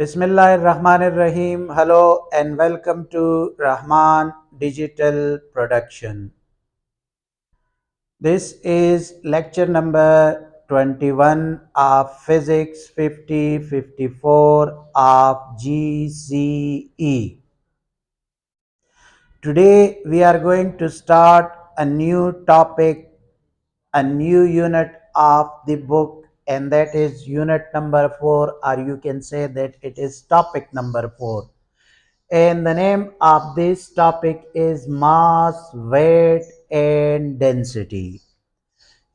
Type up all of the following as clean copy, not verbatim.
Bismillahirrahmanirrahim. Hello and welcome to Rahman Digital Production. This is lecture number 21 of Physics 5054 of GCE. Today we are going to start a new topic, a new unit of the book, and that is unit number 4, or you can say that it is topic number 4. And the name of this topic is mass, weight, and density.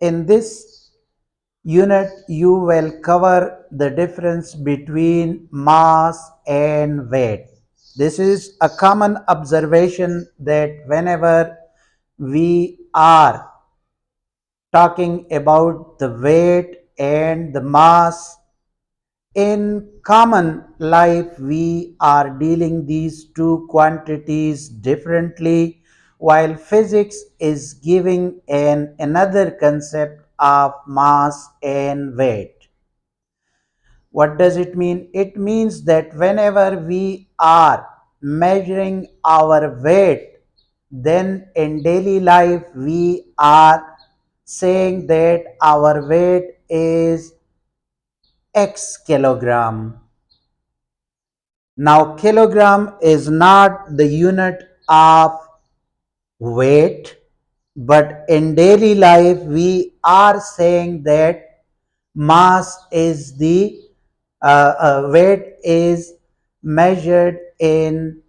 In this unit, you will cover the difference between mass and weight. This is a common observation that whenever we are talking about the weight and the mass, in common life, we are dealing these two quantities differently, while physics is giving another concept of mass and weight. What does it mean? It means that whenever we are measuring our weight, then in daily life we are saying that our weight is X kilogram. Now, kilogram is not the unit of weight, but in daily life, we are saying that mass is the weight is measured in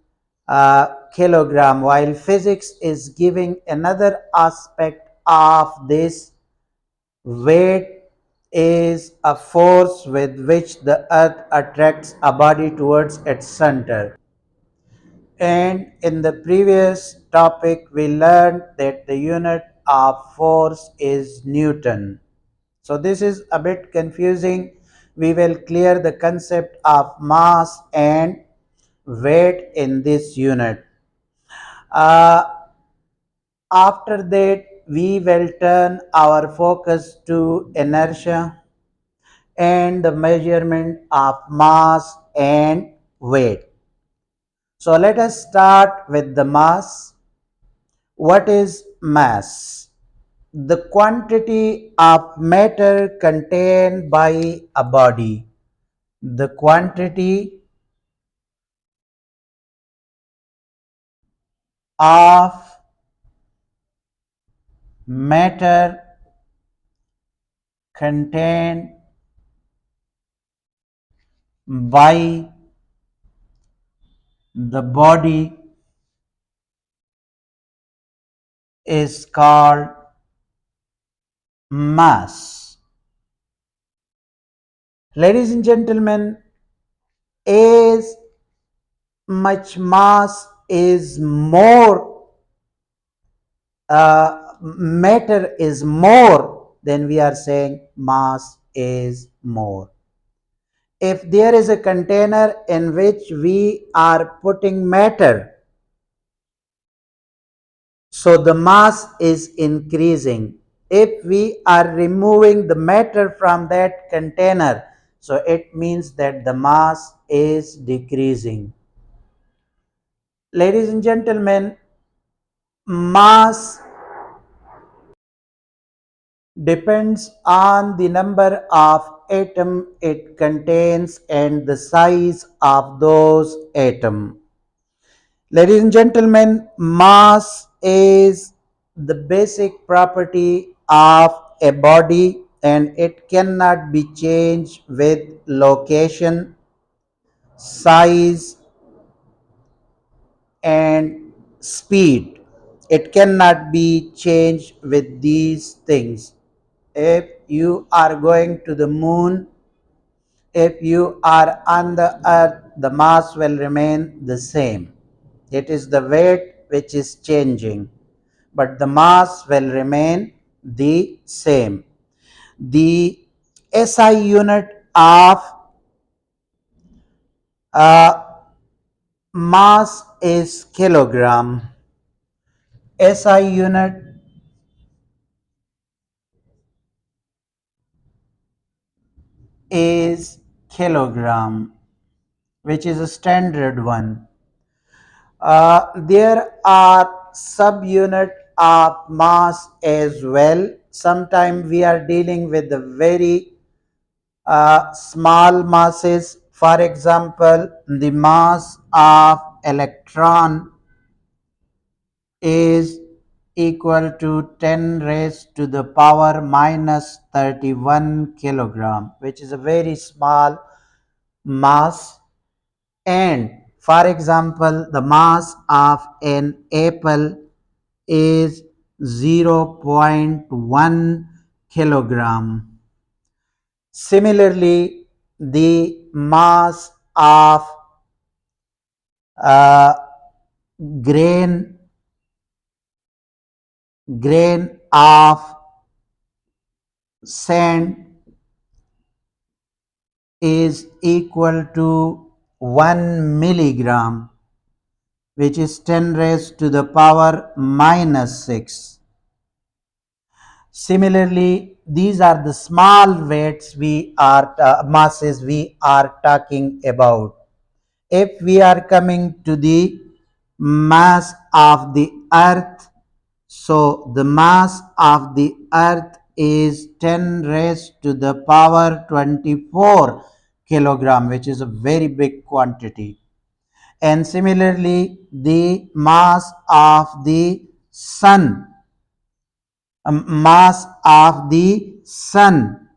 kilogram, while physics is giving another aspect of this. Weight is a force with which the earth attracts a body towards its center. And in the previous topic, we learned that the unit of force is Newton. So this is a bit confusing. We will clear the concept of mass and weight in this unit. Uh, After that, we will turn our focus to inertia and the measurement of mass and weight. So let us start with the mass. What is mass? The quantity of matter contained by a body. The quantity of matter contained by the body is called mass. Ladies and gentlemen, as much mass is more, matter is more, then we are saying mass is more. If there is a container in which we are putting matter, so the mass is increasing. If we are removing the matter from that container, so it means that the mass is decreasing. Ladies and gentlemen, mass depends on the number of atom it contains and the size of those atoms. Ladies and gentlemen, mass is the basic property of a body and it cannot be changed with location, size, and speed. It cannot be changed with these things. If you are going to the moon, if you are on the earth, the mass will remain the same. It is the weight which is changing, but the mass will remain the same. The SI unit of uh, mass is kilogram. SI unit is kilogram. which is a standard one. There are subunit of mass as well. Sometimes we are dealing with the very small masses. For example, the mass of electron is equal to 10 raised to the power minus 31 kilogram, which is a very small mass. And for example, the mass of an apple is 0.1 kilogram. Similarly, the mass of uh, grain of sand is equal to 1 milligram, which is 10 raised to the power minus 6. Similarly, these are the small weights we are masses we are talking about. If we are coming to the mass of the earth, so the mass of the earth is 10 raised to the power 24 kilogram, which is a very big quantity. And similarly, the mass of the sun, mass of the sun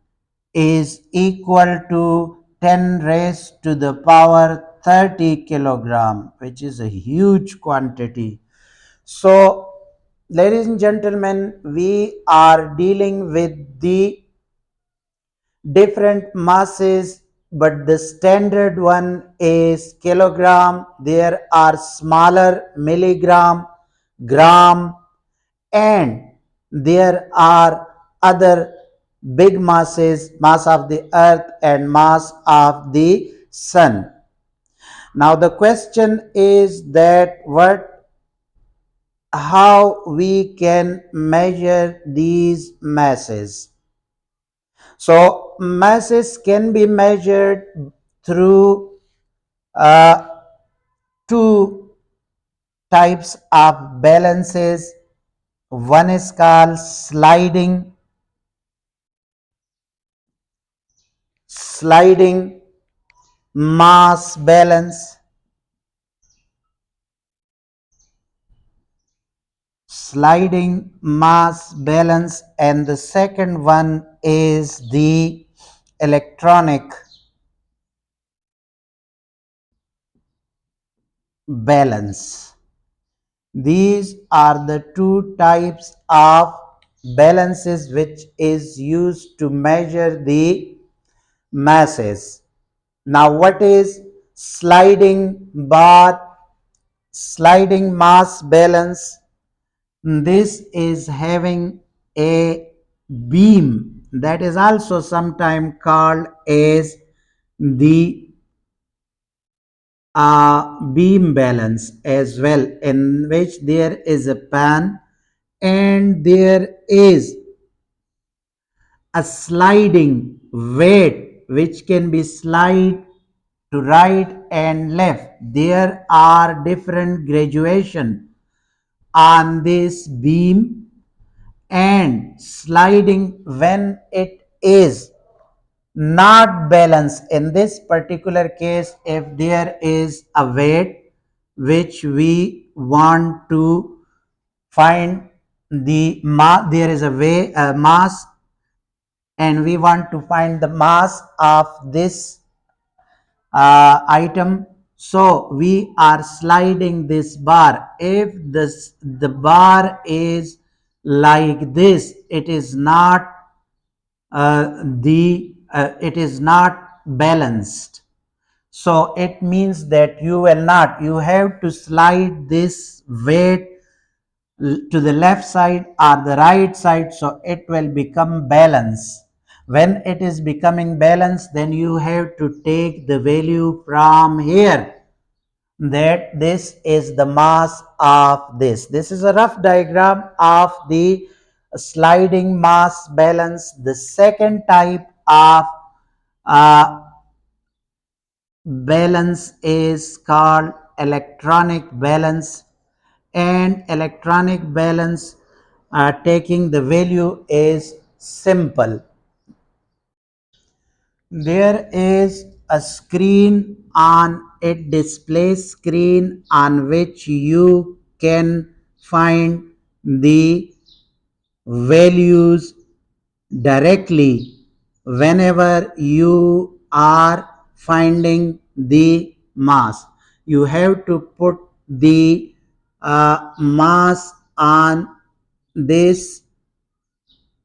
is equal to 10 raised to the power 30 kilogram, which is a huge quantity. So, ladies and gentlemen, we are dealing with the different masses, but the standard one is kilogram. There are smaller milligram, gram, and there are other big masses, mass of the earth and mass of the sun. Now the question is that what how we can measure these masses. So masses can be measured through uh, two types of balances. One is called sliding mass balance, and the second one is the electronic balance. These are the two types of balances which is used to measure the masses. Now what is sliding mass balance? This is having a beam that is also sometimes called as the beam balance as well, in which there is a pan and there is a sliding weight which can be slide to right and left. There are different graduation on this beam, and sliding when it is not balanced. In this particular case, if there is a weight which we want to find the there is a mass, and we want to find the mass of this item. So we are sliding this bar. If the bar is like this, it is not it is not balanced. So it means that you have to slide this weight to the left side or the right side, so it will become balanced. When it is becoming balanced, then you have to take the value from here, that this is the mass of this is a rough diagram of the sliding mass balance. The second type of uh, balance is called electronic balance, and electronic balance taking the value is simple. There is a screen on a display screen on which you can find the values directly whenever you are finding the mass. You have to put the mass on this,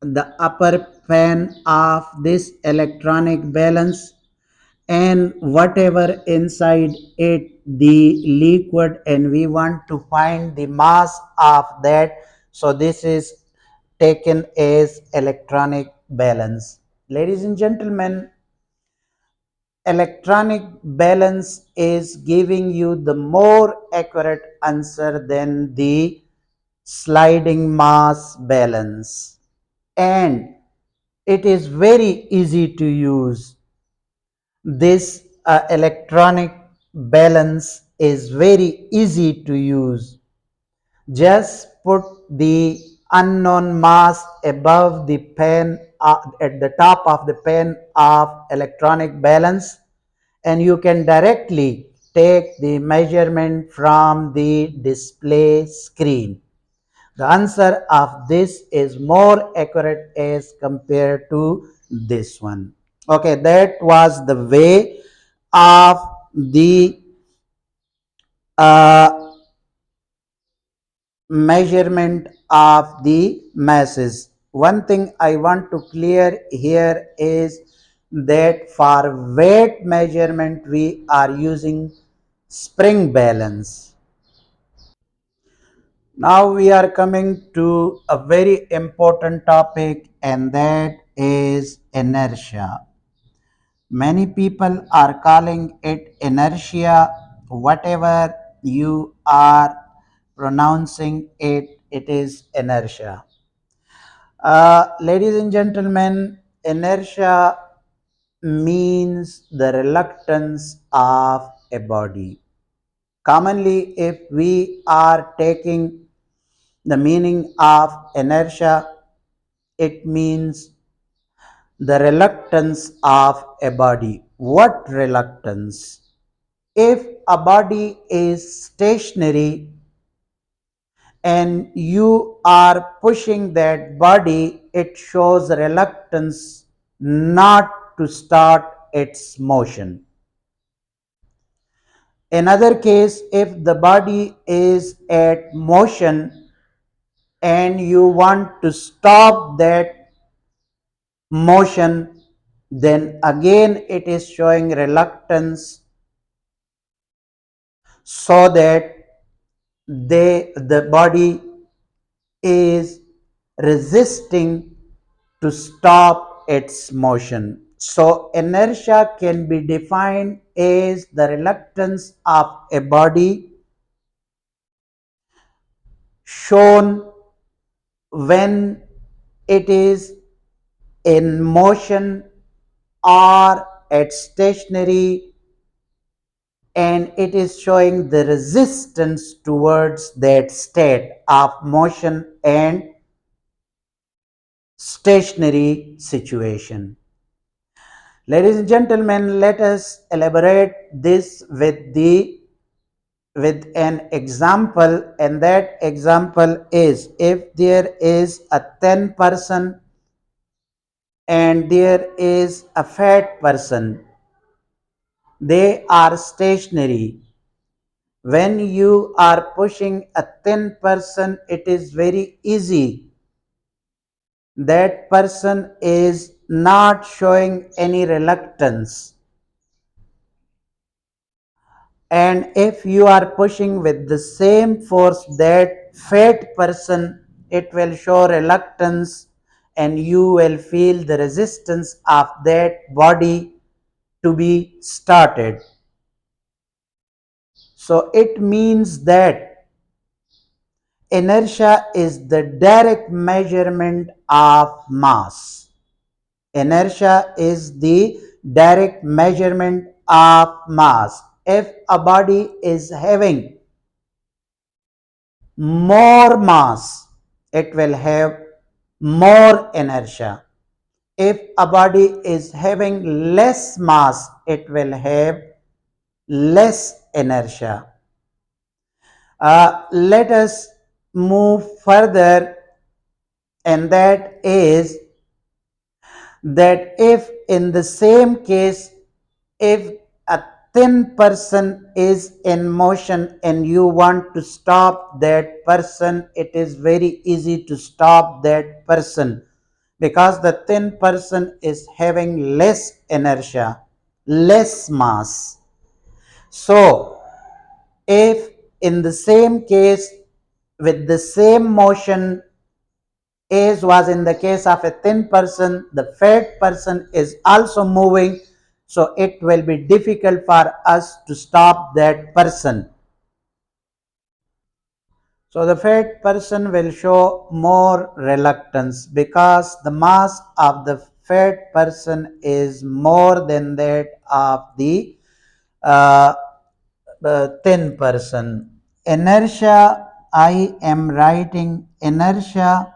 the upper pan of this electronic balance, and whatever inside it the liquid, and we want to find the mass of that. So this is taken as electronic balance. Ladies and gentlemen, electronic balance is giving you the more accurate answer than the sliding mass balance, and it is very easy to use. This electronic balance is very easy to use. Just put the unknown mass above the pen, at the top of the pen of electronic balance, and you can directly take the measurement from the display screen. The answer of this is more accurate as compared to this one. Okay, that was the way of the uh, measurement of the masses. One thing I want to clear here is that for weight measurement we are using spring balance. Now we are coming to a very important topic, and that is inertia. Many people are calling it inertia. Whatever you are pronouncing it, it is inertia. Ladies and gentlemen, inertia means the reluctance of a body. Commonly, if we are taking the meaning of inertia, it means the reluctance of a body. What reluctance? If a body is stationary and you are pushing that body, it shows reluctance not to start its motion. Another case, if the body is at motion and you want to stop that motion, then again it is showing reluctance, so that the body is resisting to stop its motion. So inertia can be defined as the reluctance of a body shown when it is in motion or at stationary, and it is showing the resistance towards that state of motion and stationary situation. Ladies and gentlemen, let us elaborate this with an example, and that example is, if there is a thin person and there is a fat person, they are stationary. When you are pushing a thin person, it is very easy. That person is not showing any reluctance. And if you are pushing with the same force that fat person, it will show reluctance, and you will feel the resistance of that body to be started. So it means that inertia is the direct measurement of mass. Inertia is the direct measurement of mass. If a body is having more mass, it will have more inertia. If a body is having less mass, it will have less inertia. Let us move further, and that is that if in the same case, if a thin person is in motion and you want to stop that person, it is very easy to stop that person because the thin person is having less inertia, less mass. So if in the same case with the same motion as was in the case of a thin person, the fat person is also moving, so it will be difficult for us to stop that person. So the fat person will show more reluctance because the mass of the fat person is more than that of uh, the thin person. Inertia, I am writing inertia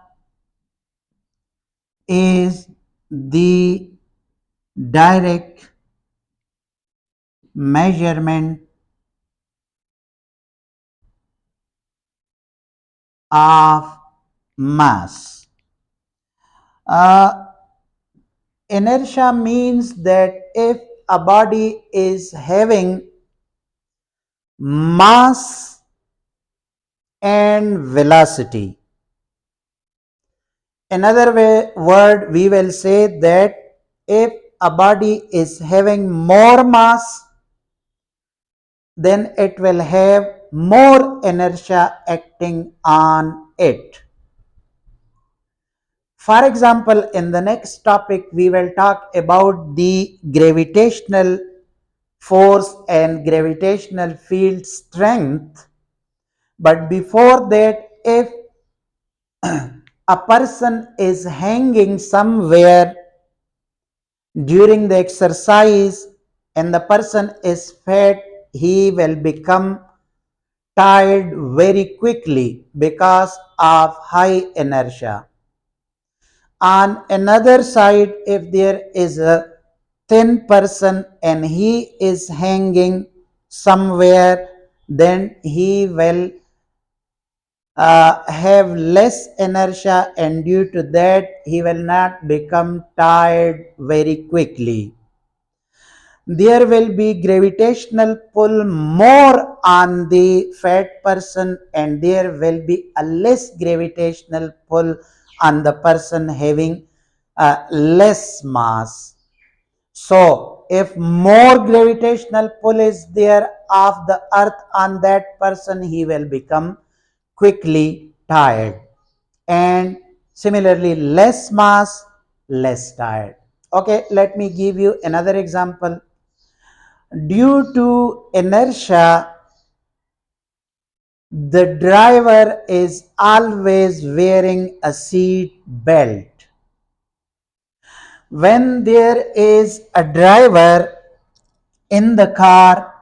is the direct measurement of mass. Uh, Inertia means that if a body is having mass and velocity, another word we will say that if a body is having more mass, then it will have more inertia acting on it. For example, in the next topic, we will talk about the gravitational force and gravitational field strength. But before that, if a person is hanging somewhere during the exercise and the person is fat, he will become tired very quickly because of high inertia. On another side, if there is a thin person and he is hanging somewhere, then he will have less inertia, and due to that he will not become tired very quickly. There will be gravitational pull more on the fat person and there will be a less gravitational pull on the person having less mass. So if more gravitational pull is there of the earth on that person, he will become quickly tired, and similarly less mass, less tired. Okay, let me give you another example. Due to inertia, the driver is always wearing a seat belt. When there is a driver in the car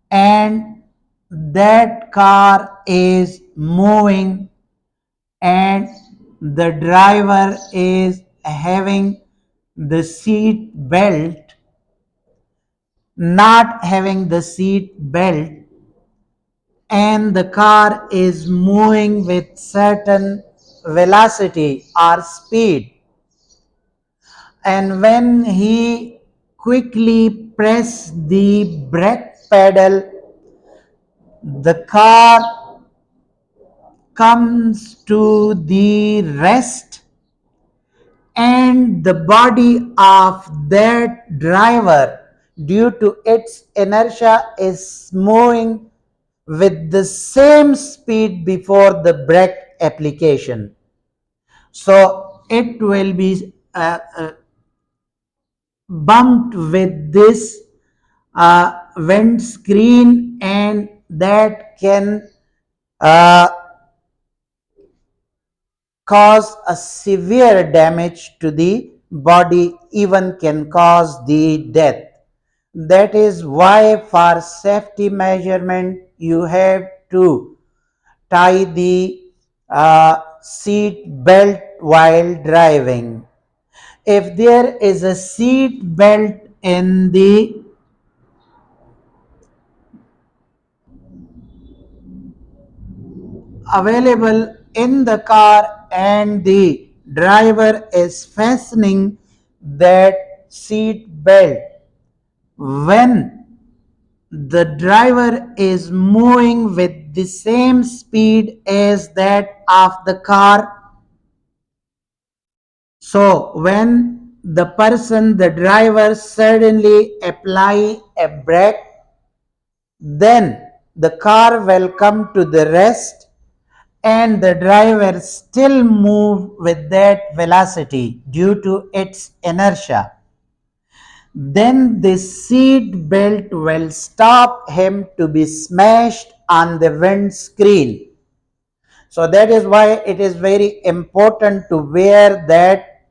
and that car is moving and the driver is having the seat belt, not having the seat belt, and the car is moving with certain velocity or speed, and when he quickly press the brake pedal, the car comes to the rest and the body of that driver, due to its inertia, is moving with the same speed before the brake application. So it will be bumped with this windscreen, and that can uh, cause a severe damage to the body even can cause the death. That is why for safety measurement you have to tie the seat belt while driving. If there is a seat belt in the available in the car and the driver is fastening that seat belt, when the driver is moving with the same speed as that of the car, so when the driver suddenly apply a brake, then the car will come to the rest and the driver still move with that velocity due to its inertia. Then the seat belt will stop him to be smashed on the windscreen. So that is why it is very important to wear that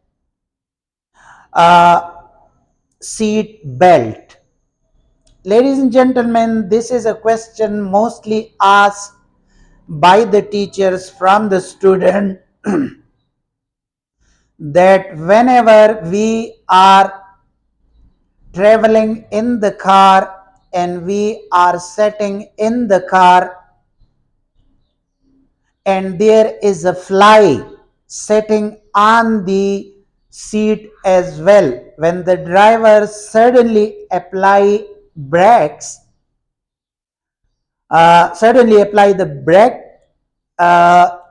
uh, seat belt. Ladies and gentlemen, this is a question mostly asked by the teachers from the student that whenever we are traveling in the car and we are sitting in the car and there is a fly sitting on the seat as well, when the driver suddenly apply the brake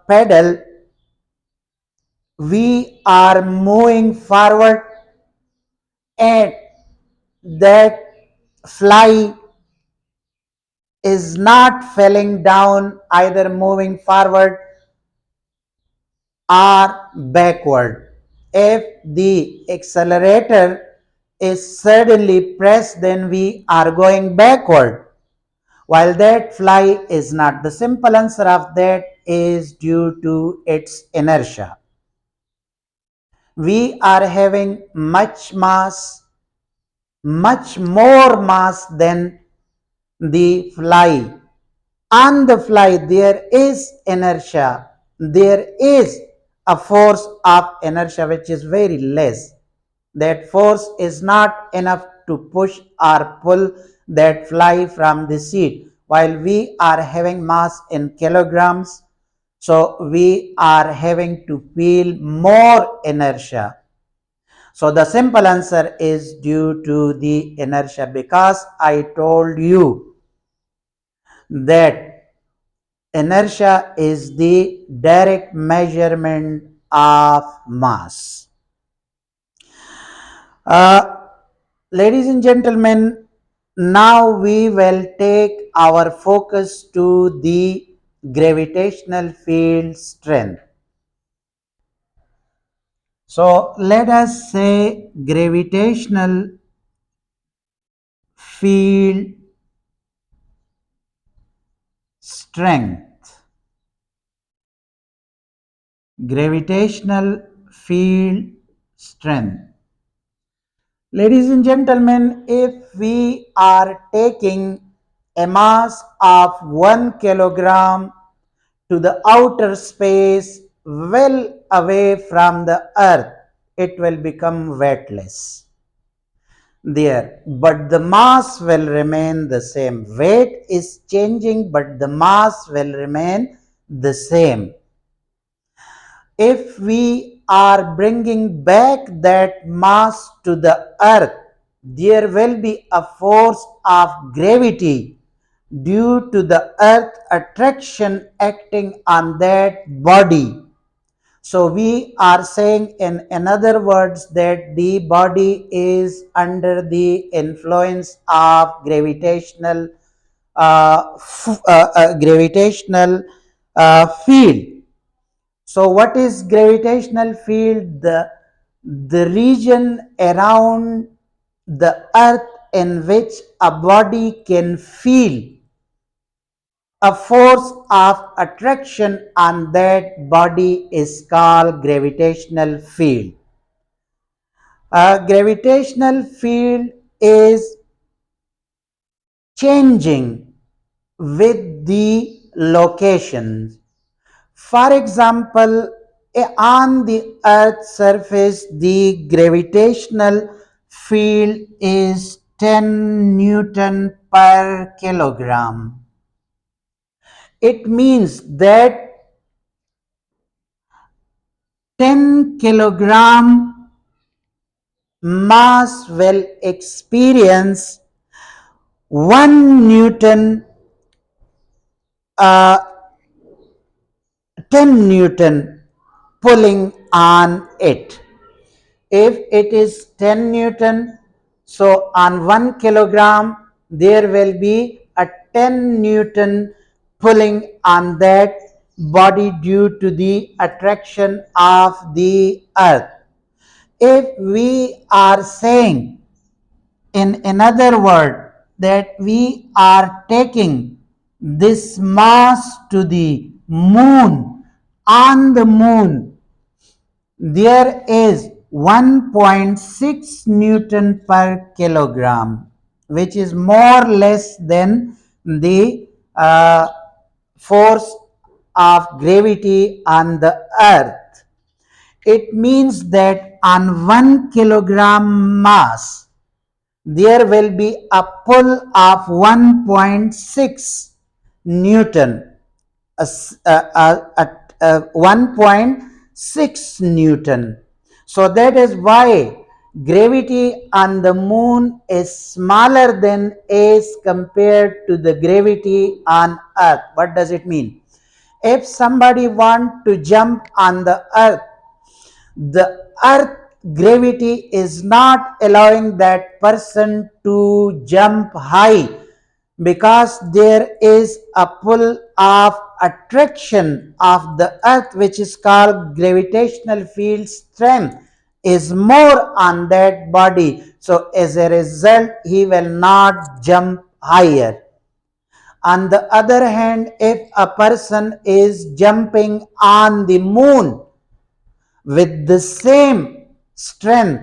pedal, we are moving forward and that fly is not falling down, either moving forward or backward. If the accelerator is suddenly pressed, then we are going backward. While that fly is not. The simple answer of that is due to its inertia. We are having much more mass than the fly. On the fly, there is inertia. There is a force of inertia which is very less. That force is not enough to push or pull that fly from the seat. While we are having mass in kilograms, so we are having to feel more inertia. So the simple answer is due to the inertia, because I told you that inertia is the direct measurement of mass. Uh, Ladies and gentlemen, now we will take our focus to the gravitational field strength. So let us say gravitational field strength. Gravitational field strength. Ladies and gentlemen, if we are taking a mass of 1 kilogram to the outer space well away from the earth, it will become weightless there, but the mass will remain the same. Weight is changing, but the mass will remain the same. If we are bringing back that mass to the earth, there will be a force of gravity due to the earth attraction acting on that body. So we are saying, in another words, that the body is under the influence of gravitational field. So what is gravitational field? The region around the earth in which a body can feel a force of attraction on that body is called gravitational field. Gravitational field is changing with the locations. For example, on the Earth's surface, the gravitational field is 10 Newton per kilogram. It means that 10 kilogram mass will experience 1 Newton, uh, 10 Newton pulling on it. If it is 10 Newton, so on 1 kilogram there will be a 10 Newton pulling on that body due to the attraction of the earth. If we are saying, in another word, that we are taking this mass to the moon, on the moon there is 1.6 Newton per kilogram, which is more or less than the force of gravity on the earth. It means that on 1 kilogram mass there will be a pull of 1.6 Newton, at 1.6 Newton. So that is why gravity on the moon is smaller than as compared to the gravity on earth. What does it mean? If somebody want to jump on the earth gravity is not allowing that person to jump high, because there is a pull of attraction of the earth, which is called gravitational field strength, is more on that body. So as a result he will not jump higher. On the other hand, if a person is jumping on the moon with the same strength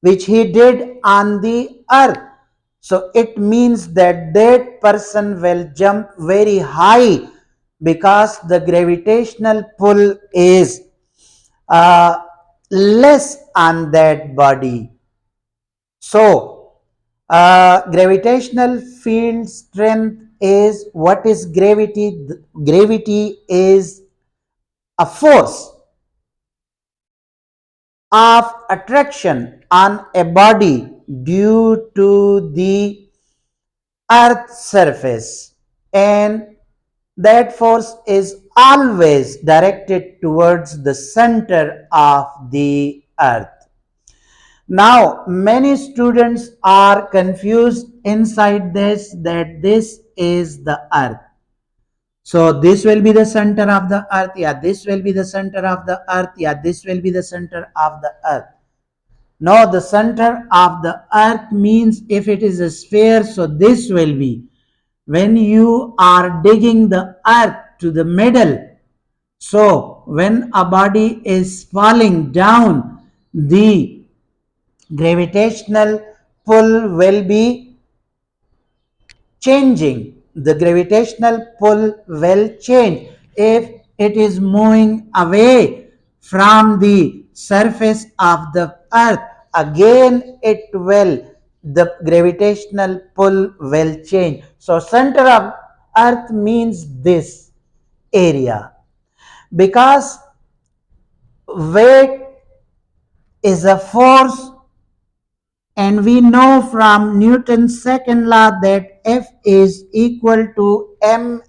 which he did on the earth, so it means that that person will jump very high, because the gravitational pull is uh, less on that body. So gravitational field strength is, what is gravity? Gravity is a force of attraction on a body due to the earth's surface, and that force is always directed towards the center of the earth. Now many students are confused inside this, that this is the earth. So this will be the center of the earth. Yeah, this will be the center of the earth. Yeah, this will be the center of the earth. No, the center of the earth means if it is a sphere, so this will be. When you are digging the earth to the middle, so when a body is falling down, the gravitational pull will be changing. The gravitational pull will change. If it is moving away from the surface of the earth, again the gravitational pull will change. So center of earth means this area, because weight is a force, and we know from Newton's second law that F is equal to ma.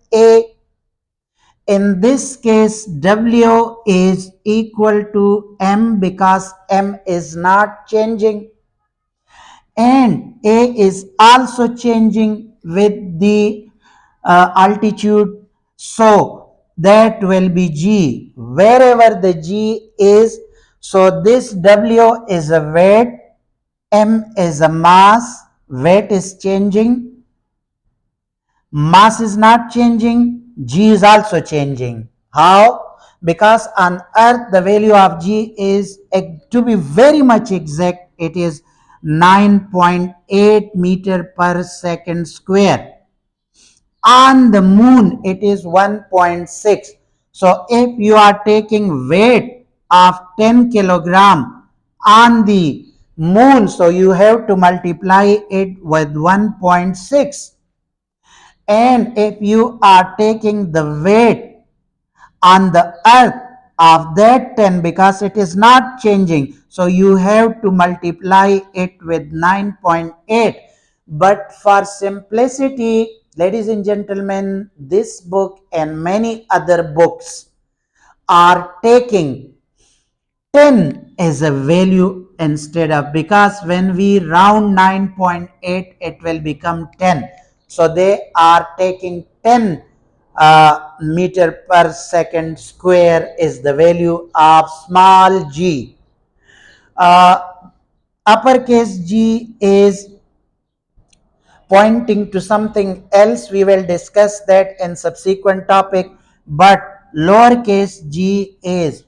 In this case, W is equal to m, because m is not changing, and A is also changing with the altitude. So that will be G. Wherever the G is, so this W is a weight, M is a mass, weight is changing, mass is not changing, G is also changing. How? because on earth the value of G is, to be very much exact, it is 9.8 meter per second square. On the moon it is 1.6. So if you are taking weight of 10 kilogram on the moon, so you have to multiply it with 1.6. And if you are taking the weight on the earth of that 10, because it is not changing, so you have to multiply it with 9.8. But for simplicity, ladies and gentlemen, this book and many other books are taking 10 is a value instead of, because when we round 9.8 it will become 10, so they are taking 10 meter per second square is the value of small g. uh, Uppercase G is pointing to something else. We will discuss that in subsequent topic. But lowercase g is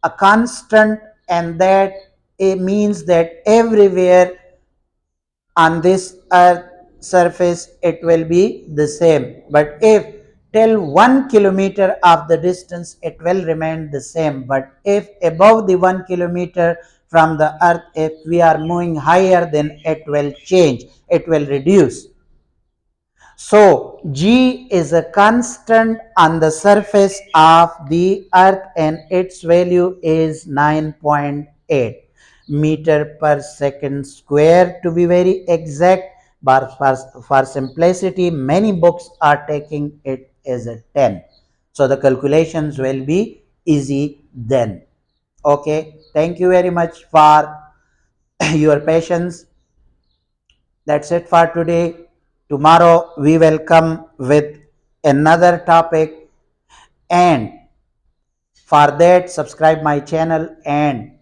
a constant, and that it means that everywhere on this earth surface it will be the same. But if till 1 kilometer of the distance it will remain the same, but if above the 1 kilometer from the earth, if we are moving higher, then it will change, it will reduce. So G is a constant on the surface of the earth and its value is 9.8 meter per second square, to be very exact. But for simplicity, many books are taking it as a 10. So the calculations will be easy then. Okay. Thank you very much for your patience. That's it for today. Tomorrow we will come with another topic, and for that subscribe my channel and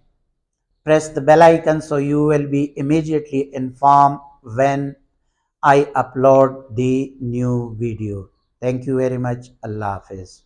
press the bell icon so you will be immediately informed when I upload the new video. Thank you very much. Allah Hafiz.